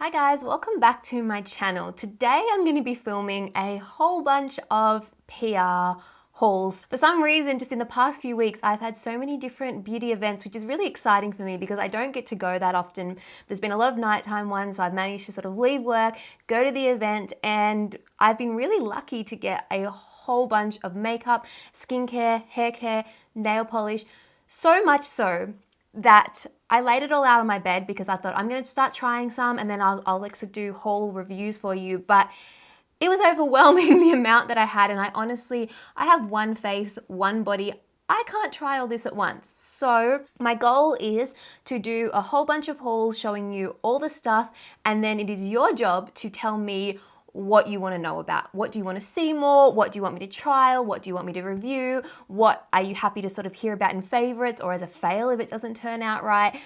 Hi guys, welcome back to my channel. Today I'm going to be filming a whole bunch of PR hauls. For some reason, just in the past few weeks, I've had so many different beauty events, which is really exciting for me because I don't get to go that often. There's been a lot of nighttime ones, so I've managed to sort of leave work, go to the event, and I've been really lucky to get a whole bunch of makeup, skincare, hair care, nail polish, so much so that I laid it all out on my bed because I thought I'm going to start trying some and then I'll like sort of do haul reviews for you. But it was overwhelming the amount that I had, and I have one face, one body. I can't try all this at once. So my goal is to do a whole bunch of hauls showing you all the stuff, and then it is your job to tell me what you want to know about. What do you want to see more? What do you want me to trial? What do you want me to review? What are you happy to sort of hear about in favorites or as a fail if it doesn't turn out right?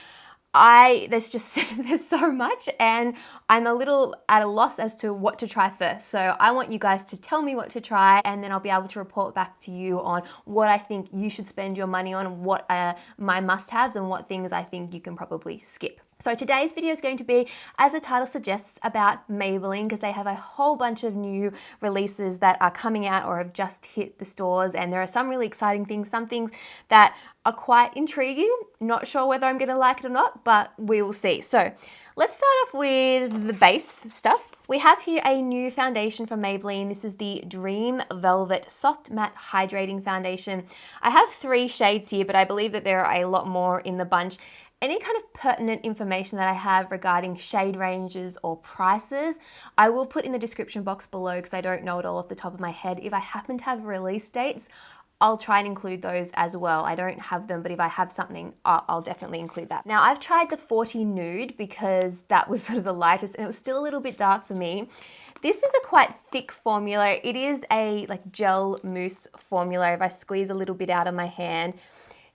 There's so much, and I'm a little at a loss as to what to try first. So I want you guys to tell me what to try, and then I'll be able to report back to you on what I think you should spend your money on, what are my must-haves, and what things I think you can probably skip. So today's video is going to be, as the title suggests, about Maybelline, because they have a whole bunch of new releases that are coming out or have just hit the stores, and there are some really exciting things, some things that are quite intriguing. Not sure whether I'm going to like it or not, but we will see. So let's start off with the base stuff. We have here a new foundation from Maybelline. This is the Dream Velvet Soft Matte Hydrating Foundation. I have 3 shades here, but I believe that there are a lot more in the bunch. Any kind of pertinent information that I have regarding shade ranges or prices, I will put in the description box below because I don't know it all off the top of my head. If I happen to have release dates, I'll try and include those as well. I don't have them, but if I have something, I'll definitely include that. Now, I've tried the 40 Nude because that was sort of the lightest and it was still a little bit dark for me. This is a quite thick formula. It is a like gel mousse formula. If I squeeze a little bit out of my hand,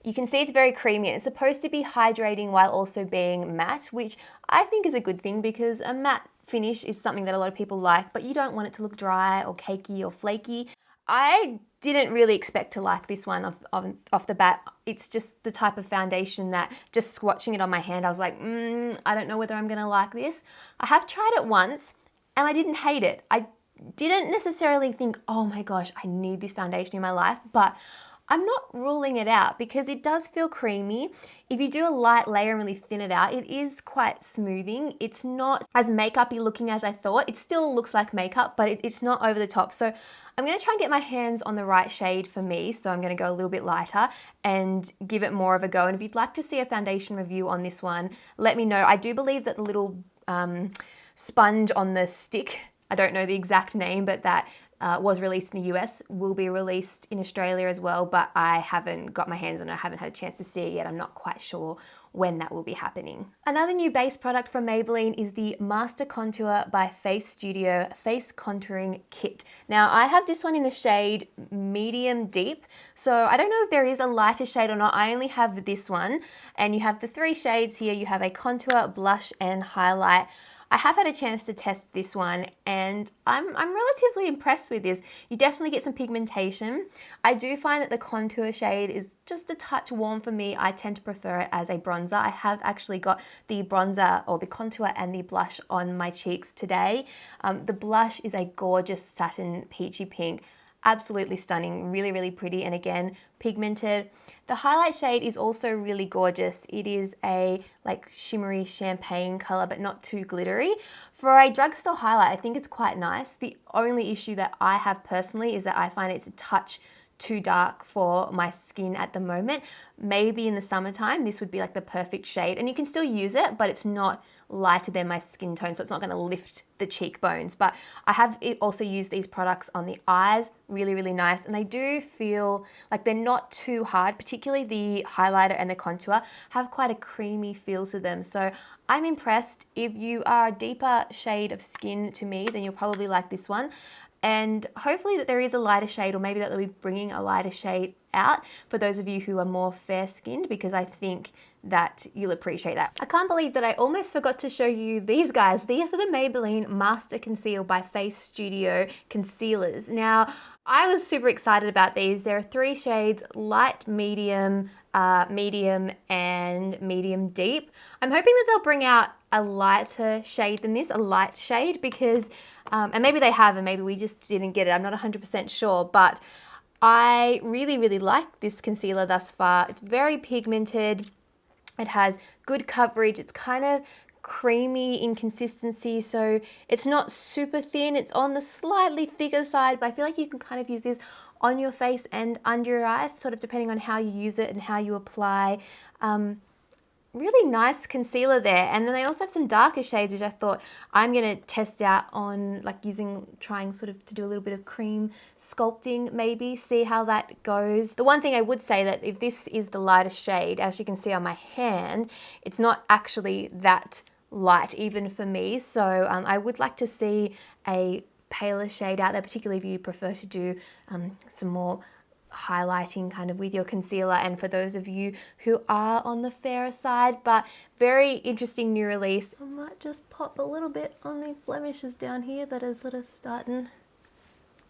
you can see it's very creamy. It's supposed to be hydrating while also being matte, which I think is a good thing because a matte finish is something that a lot of people like, but you don't want it to look dry or cakey or flaky. I didn't really expect to like this one off the bat. It's just the type of foundation that just swatching it on my hand, I was like, I don't know whether I'm gonna like this. I have tried it once and I didn't hate it. I didn't necessarily think, oh my gosh, I need this foundation in my life, but I'm not ruling it out because it does feel creamy. If you do a light layer and really thin it out, it is quite smoothing. It's not as makeup-y looking as I thought. It still looks like makeup, but it's not over the top. So I'm gonna try and get my hands on the right shade for me. So I'm gonna go a little bit lighter and give it more of a go. And if you'd like to see a foundation review on this one, let me know. I do believe that the little sponge on the stick, I don't know the exact name, but that was released in the US, will be released in Australia as well, but I haven't got my hands on it. I haven't had a chance to see it yet. I'm not quite sure when that will be happening. Another new base product from Maybelline is the Master Contour by Face Studio Face Contouring Kit. Now, I have this one in the shade Medium Deep, so I don't know if there is a lighter shade or not. I only have this one, and you have the 3 shades here. You have a contour, blush, and highlight. I have had a chance to test this one and I'm relatively impressed with this. You definitely get some pigmentation. I do find that the contour shade is just a touch warm for me. I tend to prefer it as a bronzer. I have actually got the bronzer or the contour and the blush on my cheeks today. The blush is a gorgeous satin peachy pink. Absolutely stunning, really, really pretty, and again, pigmented. The highlight shade is also really gorgeous. It is a like shimmery champagne color, but not too glittery. For a drugstore highlight, I think it's quite nice. The only issue that I have personally is that I find it's a touch too dark for my skin at the moment. Maybe in the summertime, this would be like the perfect shade, and you can still use it, but it's not lighter than my skin tone, so it's not going to lift the cheekbones. But I have also used these products on the eyes, really, really nice, and they do feel like they're not too hard, particularly the highlighter and the contour have quite a creamy feel to them. So I'm impressed. If you are a deeper shade of skin to me, then you'll probably like this one. And hopefully that there is a lighter shade, or maybe that they'll be bringing a lighter shade out for those of you who are more fair-skinned, because I think that you'll appreciate that. I can't believe that I almost forgot to show you these guys. These are the Maybelline Master Conceal by Face Studio concealers. Now, I was super excited about these. There are 3 shades, light, medium, medium, and medium deep. I'm hoping that they'll bring out a lighter shade than this, a light shade, because, and maybe they have and maybe we just didn't get it, I'm not 100% sure, but I really, really like this concealer thus far. It's very pigmented, it has good coverage, it's kind of creamy in consistency, so it's not super thin, it's on the slightly thicker side, but I feel like you can kind of use this on your face and under your eyes, sort of depending on how you use it and how you apply. Really nice concealer there. And then they also have some darker shades, which I thought I'm going to test out on, like trying sort of to do a little bit of cream sculpting, maybe see how that goes. The one thing I would say that if this is the lightest shade, as you can see on my hand, it's not actually that light even for me. So I would like to see a paler shade out there, particularly if you prefer to do some more highlighting kind of with your concealer, and for those of you who are on the fairer side. But very interesting new release. I might just pop a little bit on these blemishes down here that are sort of starting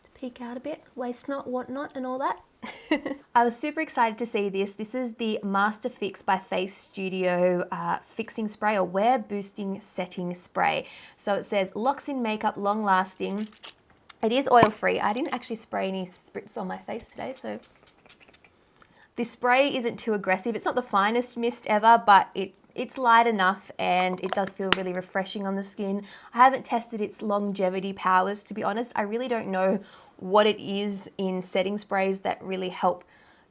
to peek out a bit, waste not, want not, and all that. I was super excited to see this. This is the Master Fix by Face Studio fixing spray, or wear boosting setting spray. So it says locks in makeup, long lasting. It is oil-free. I didn't actually spray any spritz on my face today, so this spray isn't too aggressive. It's not the finest mist ever, but it's light enough and it does feel really refreshing on the skin. I haven't tested its longevity powers, to be honest. I really don't know what it is in setting sprays that really help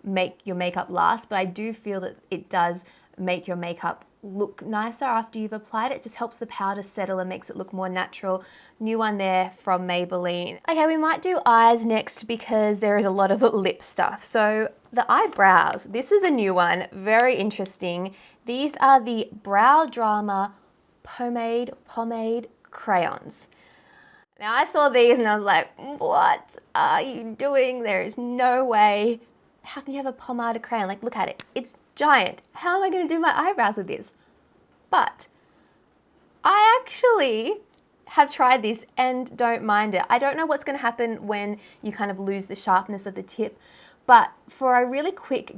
make your makeup last, but I do feel that it does make your makeup look nicer after you've applied it. It just helps the powder settle and makes it look more natural. New one there from Maybelline. Okay, we might do eyes next because there is a lot of lip stuff. So the eyebrows, this is a new one, very interesting. These are the Brow Drama Pomade Crayons. Now I saw these and I was like, what are you doing? There is no way. How can you have a pomade crayon? Like, look at it, it's giant. How am I going to do my eyebrows with this? But I actually have tried this and don't mind it. I don't know what's going to happen when you kind of lose the sharpness of the tip, but for a really quick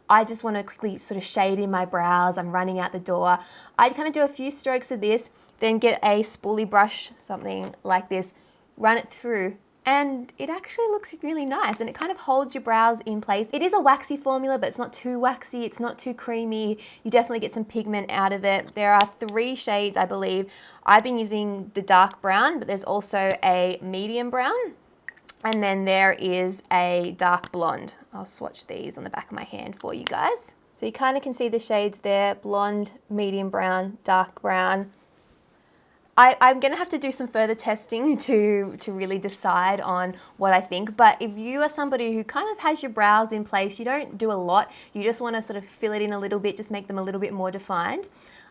I just want to quickly sort of shade in my brows, I'm running out the door, I kind of do a few strokes of this, then get a spoolie brush, something like this, run it through, and it actually looks really nice and it kind of holds your brows in place. It is a waxy formula, but it's not too waxy, it's not too creamy. You definitely get some pigment out of it. There are 3 shades, I believe. I've been using the dark brown, but there's also a medium brown, and then there is a dark blonde. I'll swatch these on the back of my hand for you guys. So you kind of can see the shades there, blonde, medium brown, dark brown. I'm going to have to do some further testing to really decide on what I think, but if you are somebody who kind of has your brows in place, you don't do a lot, you just want to sort of fill it in a little bit, just make them a little bit more defined,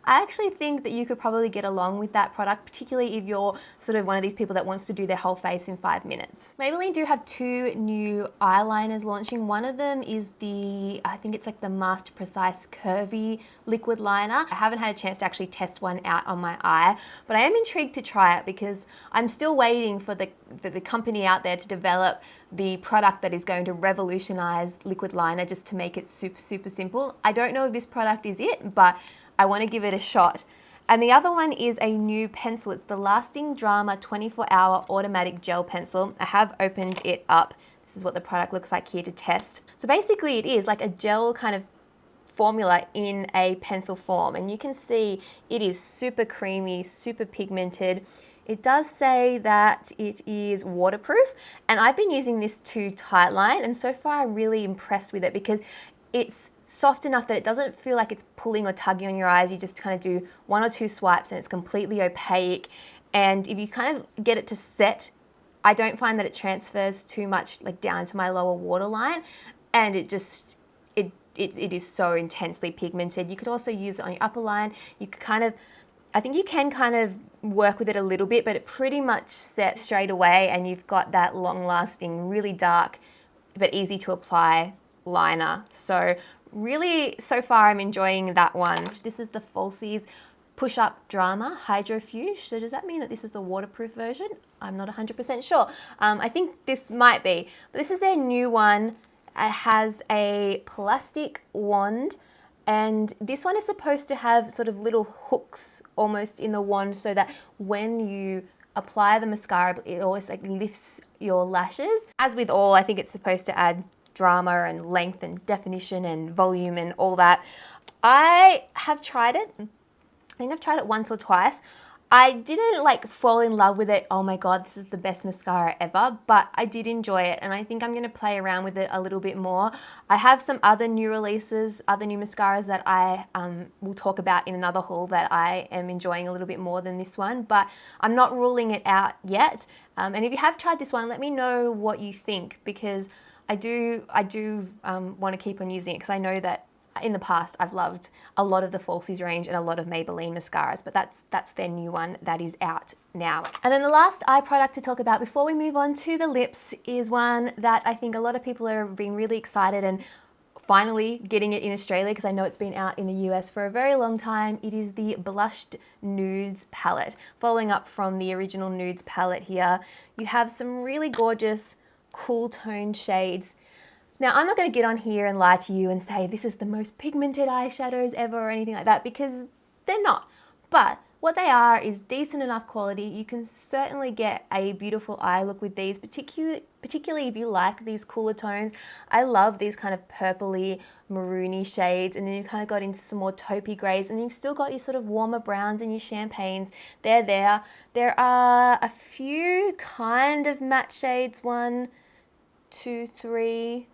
I actually think that you could probably get along with that product, particularly if you're sort of one of these people that wants to do their whole face in 5 minutes. Maybelline do have 2 new eyeliners launching. One of them is I think it's like the Master Precise Curvy liquid liner. I haven't had a chance to actually test one out on my eye, but I am intrigued to try it because I'm still waiting for the company out there to develop the product that is going to revolutionize liquid liner just to make it super, super simple. I don't know if this product is it, but I want to give it a shot. And the other one is a new pencil. It's the Lasting Drama 24-Hour Automatic Gel Pencil. I have opened it up. This is what the product looks like here to test. So basically it is like a gel kind of formula in a pencil form. And you can see it is super creamy, super pigmented. It does say that it is waterproof. And I've been using this to tightline, and so far I'm really impressed with it because it's soft enough that it doesn't feel like it's pulling or tugging on your eyes. You just kind of do 1 or 2 swipes and it's completely opaque. And if you kind of get it to set, I don't find that it transfers too much like down to my lower waterline, and it is so intensely pigmented. You could also use it on your upper line. You could I think you can kind of work with it a little bit, but it pretty much sets straight away and you've got that long lasting, really dark, but easy to apply liner. So really, so far I'm enjoying that one. This is the Falsies Push Up Drama Hydrofuge. So does that mean that this is the waterproof version? I'm not 100% sure. I think this might be, but this is their new one. It has a plastic wand And this one is supposed to have sort of little hooks almost in the wand so that when you apply the mascara, it always like lifts your lashes. As with all, I think it's supposed to add drama and length and definition and volume and all that. I have tried it. I think I've tried it once or twice. I didn't like fall in love with it. Oh my God, this is the best mascara ever, but I did enjoy it, and I think I'm gonna play around with it a little bit more. I have some other new releases, other new mascaras that I will talk about in another haul that I am enjoying a little bit more than this one, but I'm not ruling it out yet. And if you have tried this one, let me know what you think, because I do want to keep on using it, because I know that in the past I've loved a lot of the Falsies range and a lot of Maybelline mascaras, but that's their new one that is out now. And then the last eye product to talk about before we move on to the lips is one that I think a lot of people are being really excited and finally getting it in Australia, because I know it's been out in the US for a very long time. It is the Blushed Nudes palette. Following up from the original Nudes palette here, you have some really gorgeous cool toned shades. Now, I'm not going to get on here and lie to you and say this is the most pigmented eyeshadows ever or anything like that, because they're not. But what they are is decent enough quality. You can certainly get a beautiful eye look with these, particularly if you like these cooler tones. I love these kind of purpley, maroony shades, and then you kind of got into some more taupey greys, and you've still got your sort of warmer browns and your champagnes. They're there. There are a few kind of matte shades, 1, 2, 3,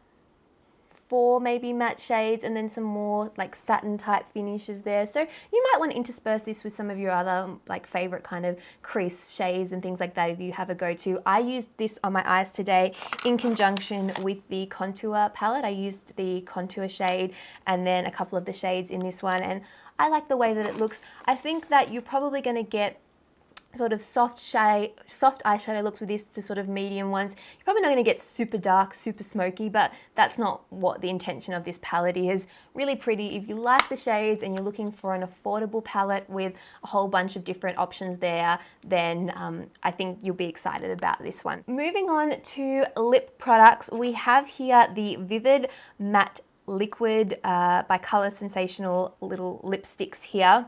4 maybe matte shades, and then some more like satin type finishes there. So you might want to intersperse this with some of your other like favorite kind of crease shades and things like that if you have a go-to. I used this on my eyes today in conjunction with the contour palette. I used the contour shade and then a couple of the shades in this one, and I like the way that it looks. I think that you're probably going to get sort of soft eyeshadow looks with this to sort of medium ones. You're probably not going to get super dark, super smoky, but that's not what the intention of this palette is. Really pretty. If you like the shades and you're looking for an affordable palette with a whole bunch of different options there, then I think you'll be excited about this one. Moving on to lip products, we have here the Vivid Matte Liquid by Color Sensational little lipsticks here.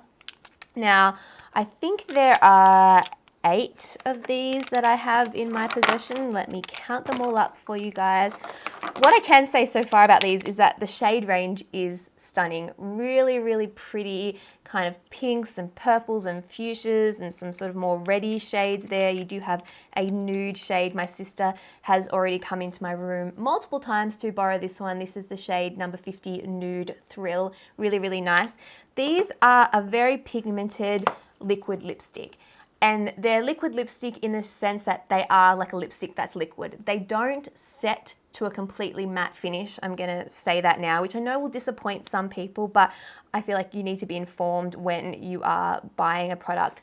Now, I think there are 8 of these that I have in my possession. Let me count them all up for you guys. What I can say so far about these is that the shade range is stunning. Really, really pretty kind of pinks and purples and fuchsias and some sort of more reddy shades there. You do have a nude shade. My sister has already come into my room multiple times to borrow this one. This is the shade number 50 Nude Thrill. Really, really nice. These are a very pigmented liquid lipstick. And they're liquid lipstick in the sense that they are like a lipstick that's liquid. They don't set to a completely matte finish. I'm gonna say that now, which I know will disappoint some people, but I feel like you need to be informed when you are buying a product.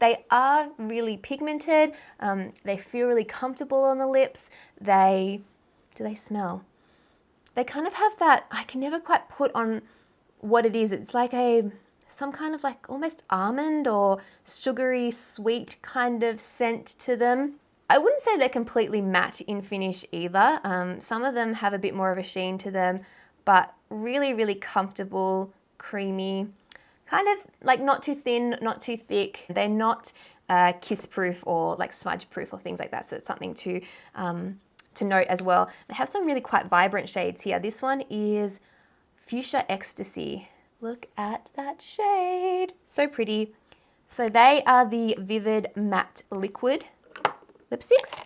They are really pigmented. They feel really comfortable on the lips. Do they smell? They kind of have that, I can never quite put on what it is. It's like some kind of like almost almond or sugary sweet kind of scent to them. I wouldn't say they're completely matte in finish either. Some of them have a bit more of a sheen to them, but really, really comfortable, creamy, kind of like not too thin, not too thick. They're not kiss proof or like smudge proof or things like that. So it's something to note as well. They have some really quite vibrant shades here. This one is Fuchsia Ecstasy. Look at that shade. So pretty. So they are the Vivid Matte Liquid lipsticks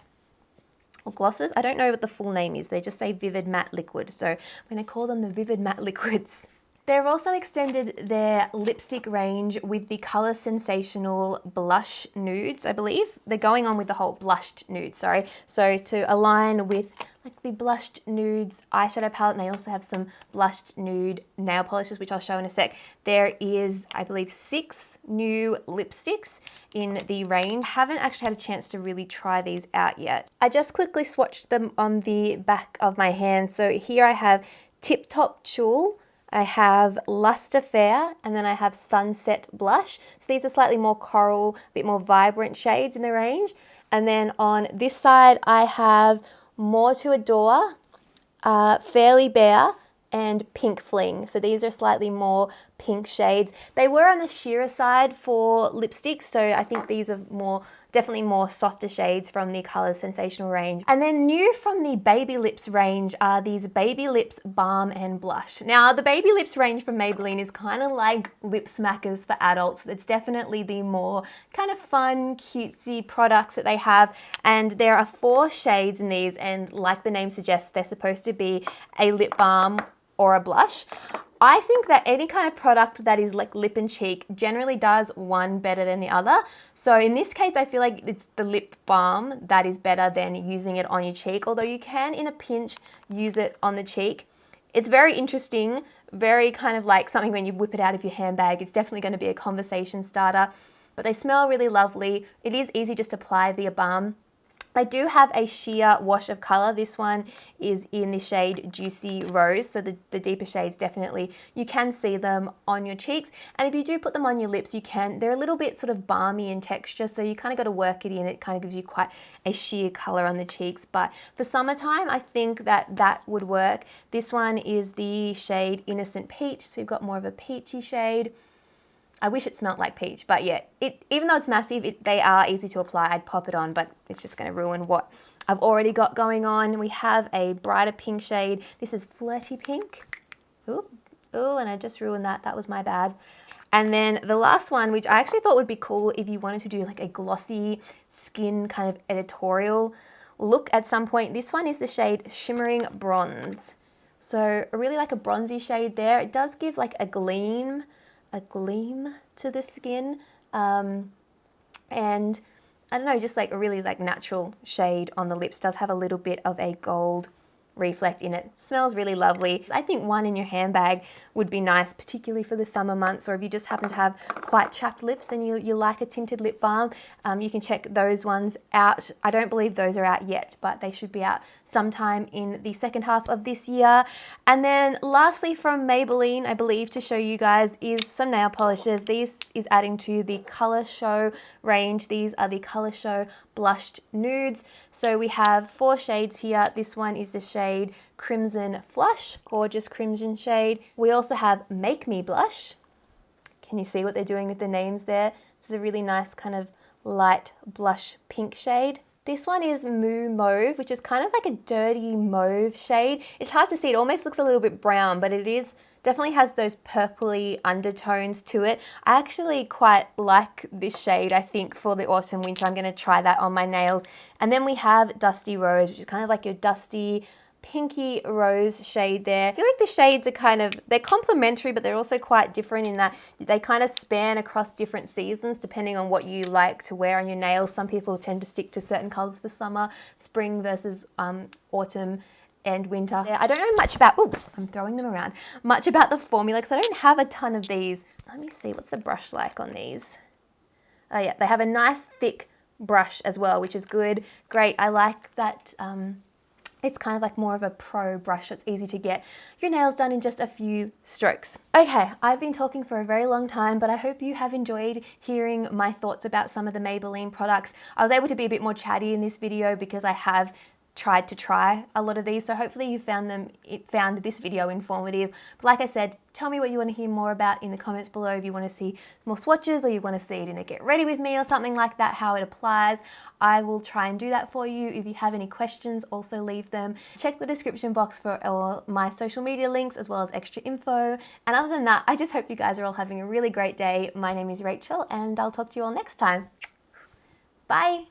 or glosses. I don't know what the full name is. They just say Vivid Matte Liquid. So I'm going to call them the Vivid Matte Liquids. They've also extended their lipstick range with the Color Sensational Blush Nudes, I believe. They're going on with the whole blushed nudes, sorry. So to align with like the blushed nudes eyeshadow palette, and they also have some blushed nude nail polishes, which I'll show in a sec. There is, I believe, 6 new lipsticks in the range. Haven't actually had a chance to really try these out yet. I just quickly swatched them on the back of my hand. So here I have Tip Top Tulle, I have Luster Fair, and then I have Sunset Blush. So these are slightly more coral, a bit more vibrant shades in the range. And then on this side, I have More to Adore, Fairly Bare, and Pink Fling. So these are slightly more pink shades. They were on the sheerer side for lipsticks, so I think these are definitely more softer shades from the Colours Sensational range. And then new from the Baby Lips range are these Baby Lips Balm and Blush. Now, the Baby Lips range from Maybelline is kind of like lip smackers for adults. It's definitely the more kind of fun, cutesy products that they have. And there are 4 shades in these, and like the name suggests, they're supposed to be a lip balm or a blush. I think that any kind of product that is like lip and cheek generally does one better than the other. So in this case, I feel like it's the lip balm that is better than using it on your cheek, although you can, in a pinch, use it on the cheek. It's very interesting, very kind of like something when you whip it out of your handbag. It's definitely going to be a conversation starter, but they smell really lovely. It is easy just to apply the balm. They do have a sheer wash of color. This one is in the shade Juicy Rose, so the deeper shades definitely, you can see them on your cheeks. And if you do put them on your lips, they're a little bit sort of balmy in texture, so you kind of got to work it in. It kind of gives you quite a sheer color on the cheeks. But for summertime, I think that would work. This one is the shade Innocent Peach, so you've got more of a peachy shade. I wish it smelled like peach, but yeah, even though it's massive, they are easy to apply. I'd pop it on, but it's just going to ruin what I've already got going on. We have a brighter pink shade. This is Flirty Pink. Ooh, and I just ruined that. That was my bad. And then the last one, which I actually thought would be cool if you wanted to do like a glossy skin kind of editorial look at some point. This one is the shade Shimmering Bronze. So I really like a bronzy shade there. It does give like a gleam to the skin, and I don't know, just like a really like natural shade on the lips. Does have a little bit of a gold reflect in it. Smells really lovely. I think one in your handbag would be nice, particularly for the summer months, or if you just happen to have quite chapped lips and you like a tinted lip balm, you can check those ones out. I don't believe those are out yet, but they should be out sometime in the second half of this year. And then lastly from Maybelline, I believe, to show you guys is some nail polishes. These is adding to the Colour Show range. These are the Colour Show Blushed Nudes. So we have 4 shades here. This one is the shade Crimson Flush, gorgeous crimson shade. We also have Make Me Blush. Can you see what they're doing with the names there? This is a really nice kind of light blush pink shade. This one is Moo Mauve, which is kind of like a dirty mauve shade. It's hard to see, it almost looks a little bit brown, but it is definitely has those purpley undertones to it. I actually quite like this shade, I think, for the autumn winter. I'm going to try that on my nails. And then we have Dusty Rose, which is kind of like your dusty pinky rose shade there. I feel like the shades are they're complementary, but they're also quite different in that they kind of span across different seasons depending on what you like to wear on your nails. Some people tend to stick to certain colors for summer, spring versus autumn and winter. I don't know much about, I'm throwing them around, much about the formula because I don't have a ton of these. Let me see, what's the brush like on these? Oh yeah, they have a nice thick brush as well, which is good. Great, I like that. It's kind of like more of a pro brush, so it's easy to get your nails done in just a few strokes. Okay, I've been talking for a very long time, but I hope you have enjoyed hearing my thoughts about some of the Maybelline products. I was able to be a bit more chatty in this video because I have tried to try a lot of these, so hopefully you found this video informative. But like I said, tell me what you want to hear more about in the comments below. If you want to see more swatches or you want to see it in a get ready with me or something like that, how it applies, I will try and do that for you. If you have any questions, also leave them. Check the description box for all my social media links as well as extra info. And other than that, I just hope you guys are all having a really great day. My name is Rachel and I'll talk to you all next time. Bye.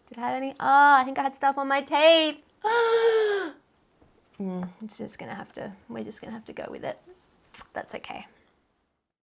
Did I have any? Oh, I think I had stuff on my teeth. We're just gonna have to go with it. That's okay.